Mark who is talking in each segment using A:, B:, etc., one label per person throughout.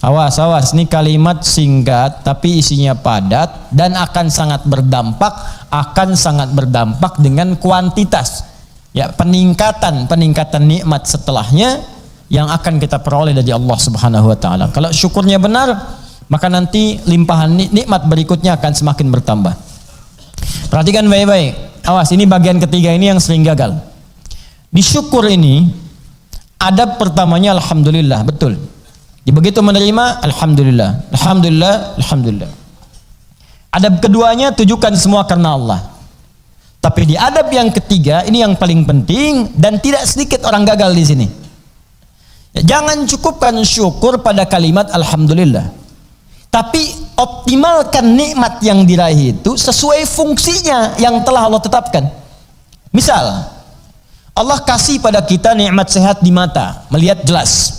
A: Awas, awas, ini kalimat singkat tapi isinya padat dan akan sangat berdampak dengan kuantitas. Ya, peningkatan nikmat setelahnya yang akan kita peroleh dari Allah Subhanahu wa taala. Kalau syukurnya benar, maka nanti limpahan nikmat berikutnya akan semakin bertambah. Perhatikan baik-baik. Awas, ini bagian ketiga ini yang sering gagal. Di syukur ini adab pertamanya alhamdulillah, betul. Begitu menerima, alhamdulillah, alhamdulillah, alhamdulillah. Adab keduanya tujukan semua karena Allah. Tapi di adab yang ketiga ini yang paling penting dan tidak sedikit orang gagal di sini. Jangan cukupkan syukur pada kalimat alhamdulillah. Tapi optimalkan nikmat yang diraih itu sesuai fungsinya yang telah Allah tetapkan. Misal, Allah kasih pada kita nikmat sehat di mata, melihat jelas.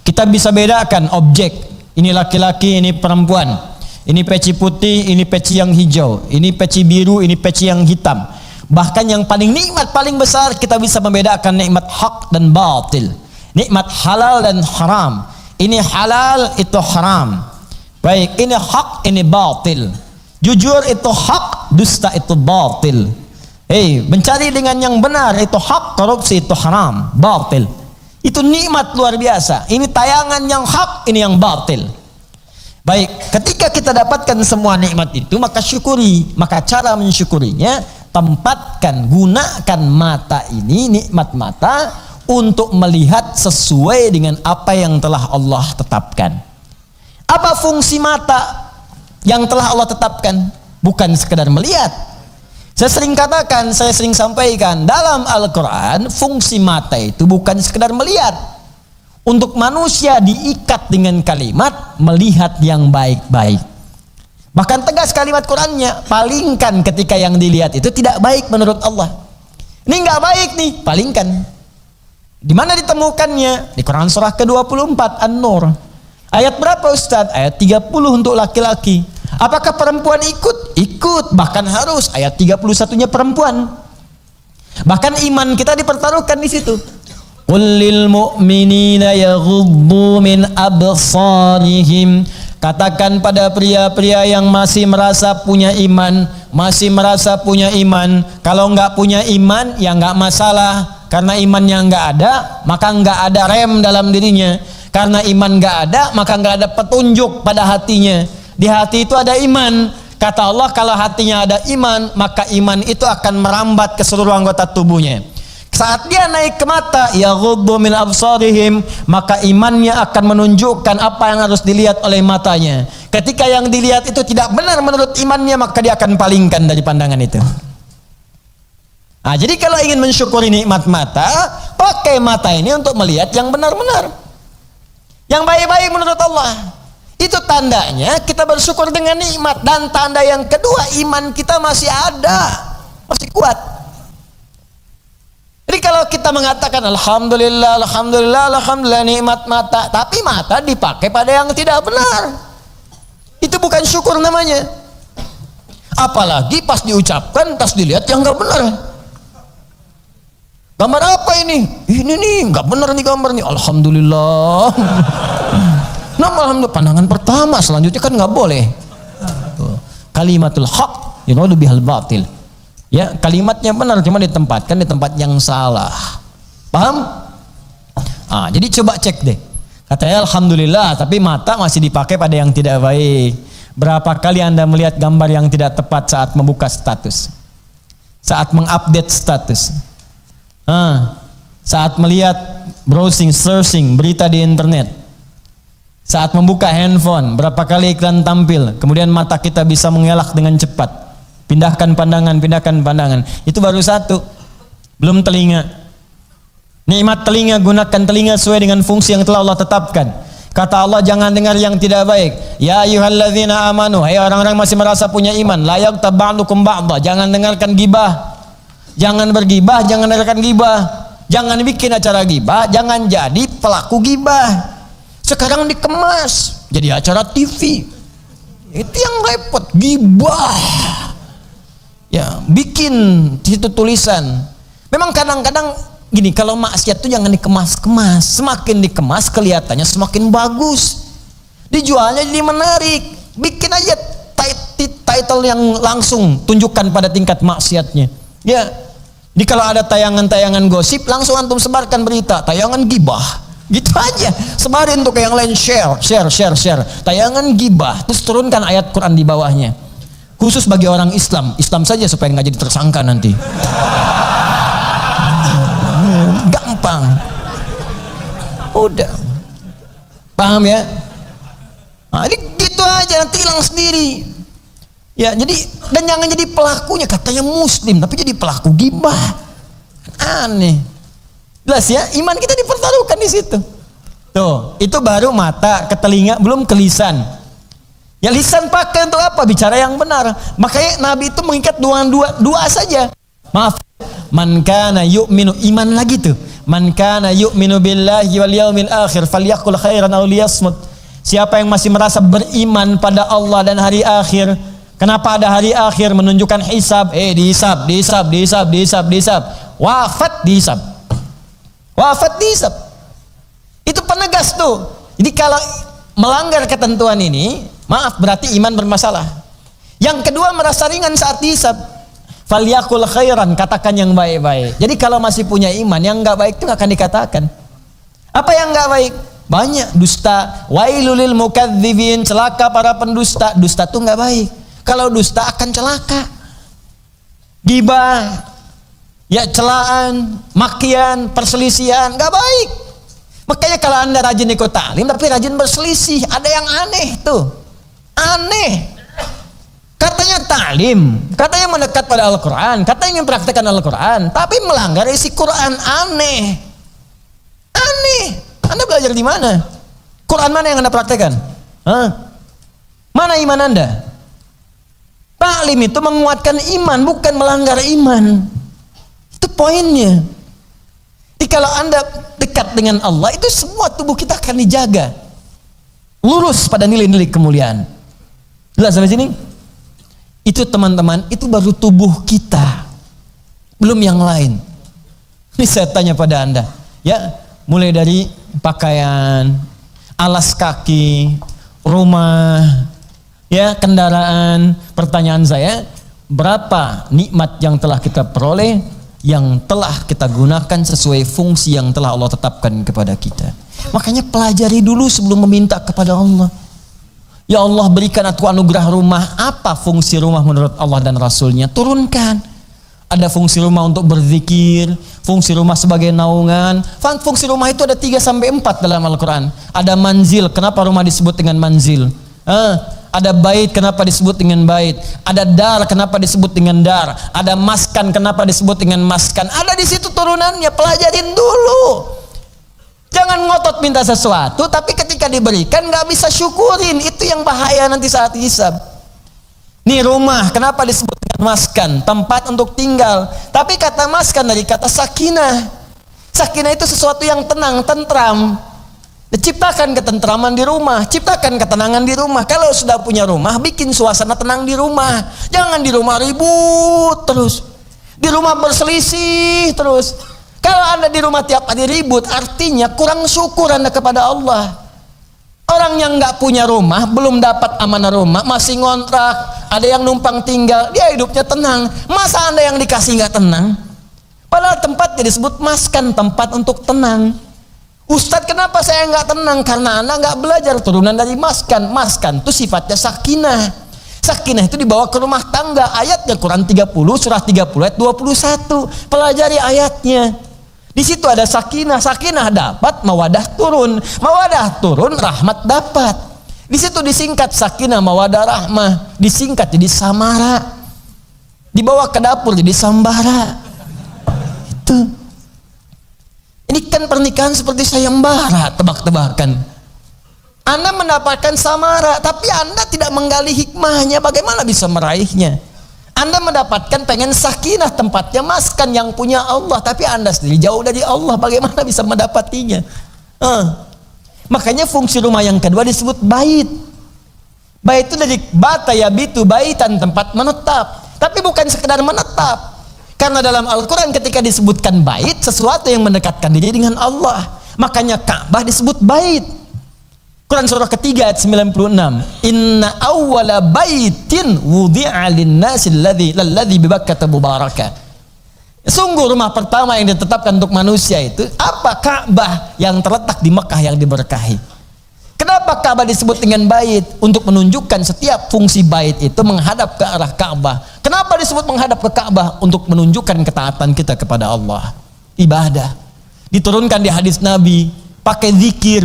A: Kita bisa bedakan objek, ini laki-laki, ini perempuan, ini peci putih, ini peci yang hijau, ini peci biru, ini peci yang hitam. Bahkan yang paling nikmat paling besar, kita bisa membedakan nikmat hak dan batil, nikmat halal dan haram. Ini halal, itu haram. Baik, ini hak, ini batil. Jujur itu hak, dusta itu batil. Mencari dengan yang benar itu hak, korupsi itu haram, batil. Itu nikmat luar biasa. Ini tayangan yang hak, ini yang batil. Baik, ketika kita dapatkan semua nikmat itu, maka syukuri. Maka cara mensyukurinya, tempatkan, gunakan mata ini, nikmat mata, untuk melihat sesuai dengan apa yang telah Allah tetapkan. Apa fungsi mata yang telah Allah tetapkan? Bukan sekedar melihat. Saya sering katakan, saya sering sampaikan, dalam Al-Quran fungsi mata itu bukan sekedar melihat. Untuk manusia diikat dengan kalimat melihat yang baik-baik. Bahkan tegas kalimat Qurannya, palingkan ketika yang dilihat itu tidak baik menurut Allah. Ini nggak baik nih, palingkan. Di mana ditemukannya? Di Quran surah ke-24 An-Nur. Ayat berapa Ustaz? Ayat 30 untuk laki-laki. Apakah perempuan ikut? Ikut, bahkan harus. Ayat 31-nya perempuan. Bahkan iman kita dipertaruhkan di situ. Qul lil mu'minina yaghuddu min absarihim. Katakan pada pria-pria yang masih merasa punya iman, kalau nggak punya iman ya nggak masalah, karena imannya nggak ada, maka nggak ada rem dalam dirinya. Karena iman nggak ada, maka nggak ada petunjuk pada hatinya. Di hati itu ada iman. Kata Allah, kalau hatinya ada iman, maka iman itu akan merambat ke seluruh anggota tubuhnya. Saat dia naik ke mata, yaghuddu min absarihim, maka imannya akan menunjukkan apa yang harus dilihat oleh matanya. Ketika yang dilihat itu tidak benar menurut imannya, maka dia akan palingkan dari pandangan itu. Nah, jadi kalau ingin mensyukuri nikmat mata, pakai mata ini untuk melihat yang benar-benar, yang baik-baik menurut Allah. Itu tandanya kita bersyukur dengan nikmat. Dan tanda yang kedua, iman kita masih ada, masih kuat. Jadi kalau kita mengatakan alhamdulillah, alhamdulillah, alhamdulillah nikmat mata, tapi mata dipakai pada yang tidak benar, itu bukan syukur namanya. Apalagi pas diucapkan, pas dilihat yang nggak benar. Gambar apa ini? Ini nih nggak benar nih gambar nih. Alhamdulillah. Nah, alhamdulillah, pandangan pertama, selanjutnya kan nggak boleh. Kalimatul haq yuradu bihal batil. Ya, kalimatnya benar, cuma ditempatkan di tempat yang salah. Paham? Jadi coba cek deh. Katanya alhamdulillah, tapi mata masih dipakai pada yang tidak baik. Berapa kali Anda melihat gambar yang tidak tepat saat membuka status? Saat mengupdate status? Saat melihat browsing, searching berita di internet? Saat membuka handphone, berapa kali iklan tampil, kemudian mata kita bisa mengelak dengan cepat. Pindahkan pandangan. Itu baru satu. Belum telinga. Nikmat telinga, gunakan telinga sesuai dengan fungsi yang telah Allah tetapkan. Kata Allah, jangan dengar yang tidak baik. Ya ayyuhalladzina amanu, hai orang-orang masih merasa punya iman, la yaghtab ba'dukum ba'dha, jangan dengarkan gibah. Jangan bergibah, jangan dengarkan gibah. Jangan bikin acara gibah, jangan jadi pelaku gibah. Sekarang dikemas jadi acara TV. Itu yang repot, gibah. Ya, bikin di situ tulisan. Memang kadang-kadang gini, kalau maksiat itu jangan dikemas-kemas. Semakin dikemas kelihatannya semakin bagus. Dijualnya jadi menarik. Bikin aja title yang langsung tunjukkan pada tingkat maksiatnya. Ya. Jadi kalau ada tayangan-tayangan gosip, langsung antum sebarkan berita, tayangan gibah. Gitu aja. Sebarin untuk yang lain, share. Tayangan gibah, terus turunkan ayat Quran di bawahnya. Khusus bagi orang Islam saja supaya nggak jadi tersangka nanti. Gampang. Udah. Paham ya? Nah, ini gitu aja, nanti hilang sendiri. Ya, jadi dan jangan jadi pelakunya, katanya muslim tapi jadi pelaku gibah. Aneh. Jelas ya, iman kita dipertaruhkan di situ. Tuh, itu baru mata, ke telinga, belum ke lisan. Ya lisan pakai untuk apa? Bicara yang benar. Makanya Nabi itu mengikat dua saja. Maaf. Man kana yu'minu, iman lagi tuh. Man kana yu'minu billahi wal yaumil akhir falyaqul khairan aw liyasmut. Siapa yang masih merasa beriman pada Allah dan hari akhir. Kenapa ada hari akhir? Menunjukkan hisab. Dihisab. Wafat dihisab. Itu penegas tuh. Jadi kalau melanggar ketentuan ini, maaf, berarti iman bermasalah. Yang kedua, merasa ringan saat dihisab. Falyakul khairan, katakan yang baik-baik. Jadi kalau masih punya iman, yang enggak baik itu enggak akan dikatakan. Apa yang enggak baik? Banyak. Dusta. Wailulil mukadzibin, celaka para pendusta. Dusta itu enggak baik. Kalau dusta akan celaka. Gibah, ya celaan, makian, perselisihan, enggak baik. Makanya kalau Anda rajin ikut taklim tapi rajin berselisih, ada yang aneh tuh. Aneh. Katanya taklim, katanya mendekat pada Al-Quran, katanya ingin praktekkan Al-Quran, tapi melanggar isi Quran. Aneh. Anda belajar di mana? Quran mana yang Anda praktekkan? Mana iman Anda? Taklim itu menguatkan iman, bukan melanggar iman. Itu poinnya. Jadi kalau Anda dekat dengan Allah, itu semua tubuh kita akan dijaga. Lurus pada nilai-nilai kemuliaan. Jelas sampai sini? Itu teman-teman, itu baru tubuh kita. Belum yang lain. Ini saya tanya pada Anda. Ya, mulai dari pakaian, alas kaki, rumah, ya, kendaraan. Pertanyaan saya, berapa nikmat yang telah kita peroleh, yang telah kita gunakan sesuai fungsi yang telah Allah tetapkan kepada kita. Makanya pelajari dulu sebelum meminta kepada Allah. Ya Allah, berikan aku anugerah rumah. Apa fungsi rumah menurut Allah dan Rasulnya? Turunkan. Ada fungsi rumah untuk berzikir, fungsi rumah sebagai naungan. Fungsi rumah itu ada 3-4 dalam Al-Quran. Ada manzil, kenapa rumah disebut dengan manzil? Ada bait, kenapa disebut dengan bait? Ada dar, kenapa disebut dengan dar? Ada maskan, kenapa disebut dengan maskan? Ada di situ turunannya, pelajarin dulu. Jangan ngotot minta sesuatu, tapi ketika diberikan nggak bisa syukurin. Itu yang bahaya nanti saat hisab. Nih rumah, kenapa disebut dengan maskan? Tempat untuk tinggal. Tapi kata maskan dari kata sakinah. Sakinah itu sesuatu yang tenang, tentram. Ciptakan ketentraman di rumah, ciptakan ketenangan di rumah. Kalau sudah punya rumah, bikin suasana tenang di rumah. Jangan di rumah ribut terus, di rumah berselisih terus. Kalau Anda di rumah tiap hari ribut, artinya kurang syukur Anda kepada Allah. Orang yang nggak punya rumah, belum dapat amanah rumah, masih ngontrak, ada yang numpang tinggal, dia hidupnya tenang. Masa Anda yang dikasih nggak tenang? Padahal tempatnya disebut maskan, tempat untuk tenang. Ustadz, kenapa saya nggak tenang? Karena Anda nggak belajar turunan dari maskan. Maskan itu sifatnya sakinah. Sakinah itu dibawa ke rumah tangga. Ayatnya Quran 30, surah 30 ayat 21. Pelajari ayatnya. Di situ ada sakinah. Sakinah dapat, mawadah turun. Mawadah turun, rahmat dapat. Di situ disingkat sakinah, mawadah, rahmah. Disingkat jadi samara. Dibawa ke dapur jadi sambara. Itu. Ini kan pernikahan seperti sayembara, tebak-tebakan. Anda mendapatkan samara, tapi Anda tidak menggali hikmahnya, bagaimana bisa meraihnya? Anda mendapatkan pengen sakinah, tempatnya maskan yang punya Allah, tapi Anda sendiri jauh dari Allah, bagaimana bisa mendapatinya? Makanya fungsi rumah yang kedua disebut bait. Bait itu dari bata yabitu, baitan, tempat menetap. Tapi bukan sekedar menetap. Karena dalam Al-Quran ketika disebutkan bait, sesuatu yang mendekatkan diri dengan Allah. Makanya Ka'bah disebut bait. Quran surah ketiga ayat 96. Inna awwala baitin wudi'a lin-nasi alladzi bi Bakkah mubarakah. Sungguh rumah pertama yang ditetapkan untuk manusia itu apa? Ka'bah yang terletak di Mekah yang diberkahi. Kenapa Ka'bah disebut dengan bait? Untuk menunjukkan setiap fungsi bait itu menghadap ke arah Ka'bah. Kenapa disebut menghadap ke Ka'bah? Untuk menunjukkan ketaatan kita kepada Allah. Ibadah. Diturunkan di hadis Nabi, pakai zikir.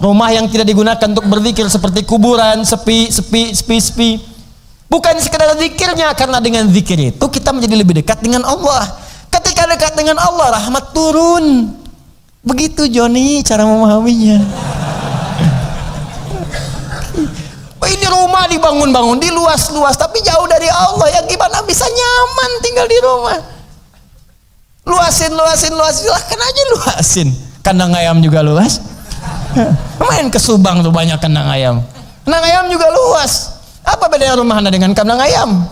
A: Rumah yang tidak digunakan untuk berzikir seperti kuburan, sepi. Bukan sekedar zikirnya, karena dengan zikir itu kita menjadi lebih dekat dengan Allah. Ketika dekat dengan Allah, rahmat turun. Begitu Joni cara memahaminya. Ini rumah dibangun-bangun, diluas-luas, tapi jauh dari Allah. Yang gimana bisa nyaman tinggal di rumah? Luasin, silahkan aja luasin. Kandang ayam juga luas. Main ke Subang tuh banyak kandang ayam. Kandang ayam juga luas. Apa bedanya rumah Anda dengan kandang ayam?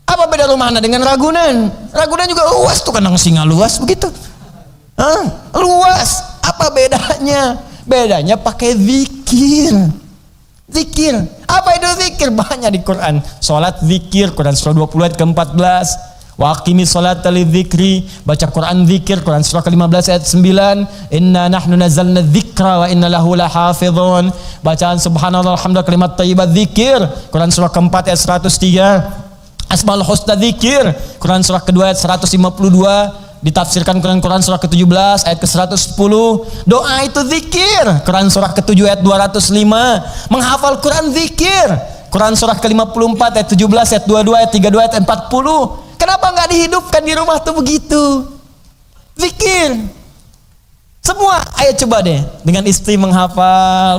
A: Apa beda rumah Anda dengan Ragunan? Ragunan juga luas tuh, kandang singa luas begitu. Luas. Apa bedanya? Bedanya pakai zikir. Zikir. Apa itu zikir? Banyak di Quran. Salat zikir, Quran surah 20 ayat ke-14. Wa aqimis sholata lidzikri, baca Quran zikir, Quran surah ke-15 ayat 9. Inna nahnu nazzalna dzikra wa inna lahu lahafizun. Bacaan subhanallah alhamdulillah kalimat thayyibat zikir, Quran surah ke-4 ayat 103. Asmaul husna zikir, Quran surah kedua ayat 152. Ditafsirkan Quran surah ke-17 ayat ke-110. Doa itu zikir, Quran surah ke-7 ayat 205. Menghafal Quran zikir, Quran surah ke-54 ayat 17 ayat 22 ayat 32 ayat 40. Kenapa nggak dihidupkan di rumah tuh begitu? Zikir. Semua, ayo coba deh dengan istri menghafal,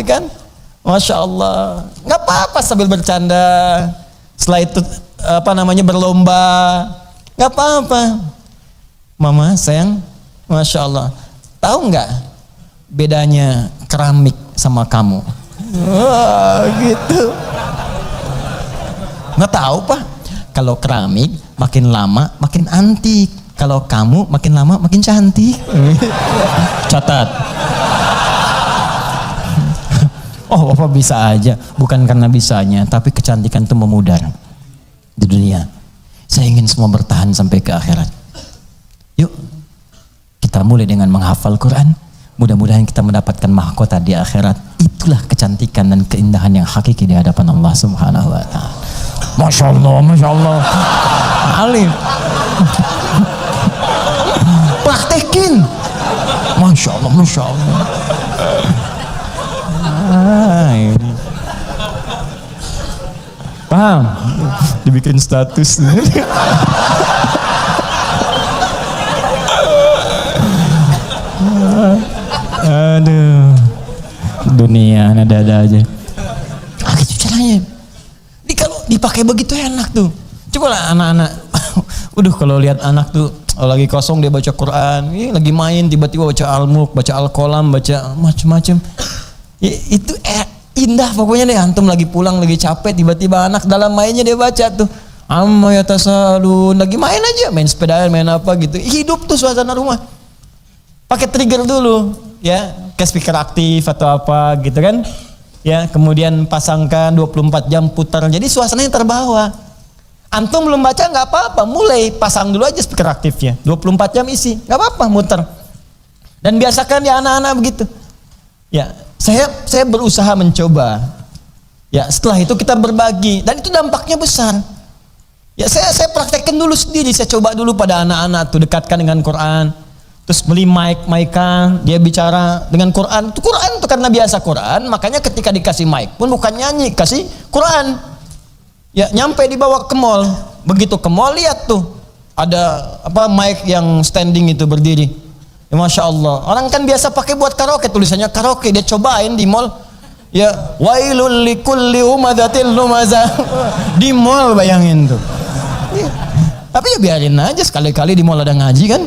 A: kan? Masya Allah. Nggak apa-apa sambil bercanda. Setelah itu berlomba. Nggak apa-apa. Mama sayang, Masya Allah. Tahu nggak bedanya keramik sama kamu? Wah, gitu. Nggak tahu Pak. Kalau keramik makin lama makin antik. Kalau kamu makin lama makin cantik. Catat. Oh, Bapak bisa aja. Bukan karena bisanya, tapi kecantikan itu memudar di dunia. Saya ingin semua bertahan sampai ke akhirat. Yuk, kita mulai dengan menghafal Quran. Mudah-mudahan kita mendapatkan mahkota di akhirat. Itulah kecantikan dan keindahan yang hakiki di hadapan Allah Subhanahu wa ta'ala. Masya Allah. Alim. Praktekin. Masya Allah. Ini. Paham? Dibikin status. Aduh. Dunia ada aja. Gitu caranya. Kalau dipakai begitu enak tuh. Coba lah anak-anak. Kalau lihat anak tuh lagi kosong dia baca Quran, lagi main tiba-tiba baca Al-Mulk, baca Al-Qalam, baca macam-macam. Itu indah pokoknya deh. Antum lagi pulang lagi capek, tiba-tiba anak dalam mainnya dia baca tuh. Amma yatasalun, lagi main aja, main sepeda, main apa gitu. Hidup tuh suasana rumah. Pakai trigger dulu, ya, kayak speaker aktif atau apa gitu kan. Ya, kemudian pasangkan 24 jam putar. Jadi suasananya terbawa. Antum belum baca nggak apa-apa, mulai pasang dulu aja speaker aktifnya. 24 jam isi, nggak apa-apa muter. Dan biasakan ya anak-anak begitu. Ya, saya berusaha mencoba. Ya, setelah itu kita berbagi dan itu dampaknya besar. Ya, saya praktekkan dulu sendiri, saya coba dulu pada anak-anak tuh, dekatkan dengan Quran. Terus beli mic-an, dia bicara dengan Quran. Quran itu karena biasa Quran, makanya ketika dikasih mic pun bukan nyanyi, kasih Quran. Ya, nyampe dibawa ke mall. Begitu ke mall lihat tuh ada mic yang standing itu berdiri. Ya, Masya Allah. Orang kan biasa pakai buat karaoke, tulisannya karaoke, dia cobain di mall. Ya, wailul likulli humadzatil lumazah. Di mall bayangin tuh. Ya. Tapi ya biarin aja, sekali-kali di mall ada ngaji kan.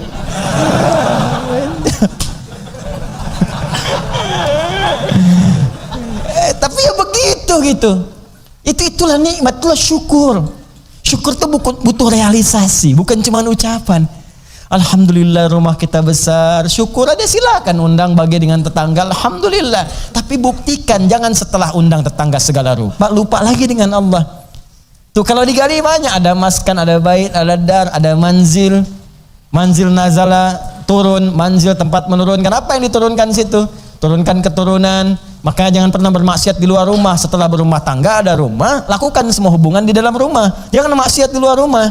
A: Tapi ya begitu gitu. Itulah nikmat, itulah syukur. Syukur itu butuh realisasi, bukan cuma ucapan. Alhamdulillah rumah kita besar, syukur aja, silakan undang bagi dengan tetangga, alhamdulillah. Tapi buktikan, jangan setelah undang tetangga segala rupa, lupa lagi dengan Allah. Tuh kalau digali banyak, ada maskan, ada bait, ada dar, ada manzil, manzil nazala, turun, manzil tempat menurunkan. Apa yang diturunkan situ? Turunkan keturunan. Makanya jangan pernah bermaksiat di luar rumah. Setelah berumah tangga, ada rumah, lakukan semua hubungan di dalam rumah. Jangan maksiat di luar rumah.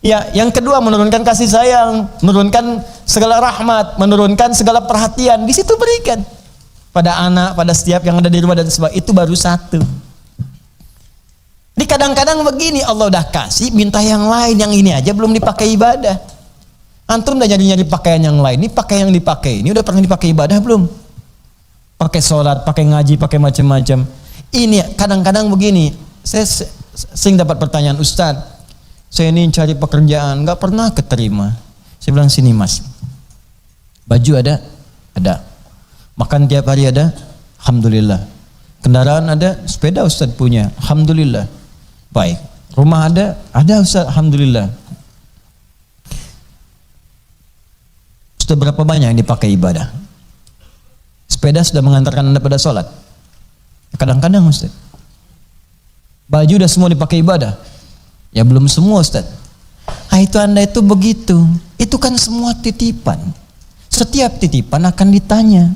A: Ya, yang kedua menurunkan kasih sayang, menurunkan segala rahmat, menurunkan segala perhatian. Di situ berikan pada anak, pada setiap yang ada di rumah dan sebagainya. Itu baru satu. Di kadang-kadang begini, Allah udah kasih, minta yang lain, yang ini aja belum dipakai ibadah. Antum udah nyari-nyari pakaian yang lain, ini pakai yang dipakai, ini udah pernah dipakai ibadah belum? Pakai sholat, pakai ngaji, pakai macam-macam. Ini kadang-kadang begini, saya sering dapat pertanyaan, Ustaz, saya ini cari pekerjaan, nggak pernah keterima. Saya bilang, sini mas, baju ada, makan tiap hari ada, alhamdulillah. Kendaraan ada, sepeda Ustaz punya, alhamdulillah. Baik, rumah ada Ustaz, alhamdulillah. Sudah berapa banyak yang dipakai ibadah? Sepeda sudah mengantarkan Anda pada sholat? Kadang-kadang Ustaz. Baju udah semua dipakai ibadah? Ya belum semua Ustaz. Itu Anda itu begitu. Itu kan semua titipan. Setiap titipan akan ditanya.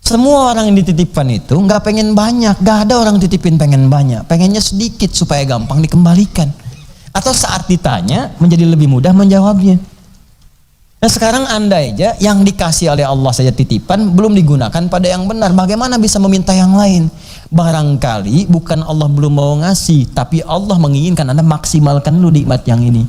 A: Semua orang yang dititipkan itu nggak pengen banyak. Gak ada orang titipin pengen banyak. Pengennya sedikit supaya gampang dikembalikan. Atau saat ditanya menjadi lebih mudah menjawabnya. Nah sekarang Anda aja yang dikasih oleh Allah saja titipan belum digunakan pada yang benar. Bagaimana bisa meminta yang lain? Barangkali bukan Allah belum mau ngasih, tapi Allah menginginkan Anda maksimalkan dulu nikmat yang ini.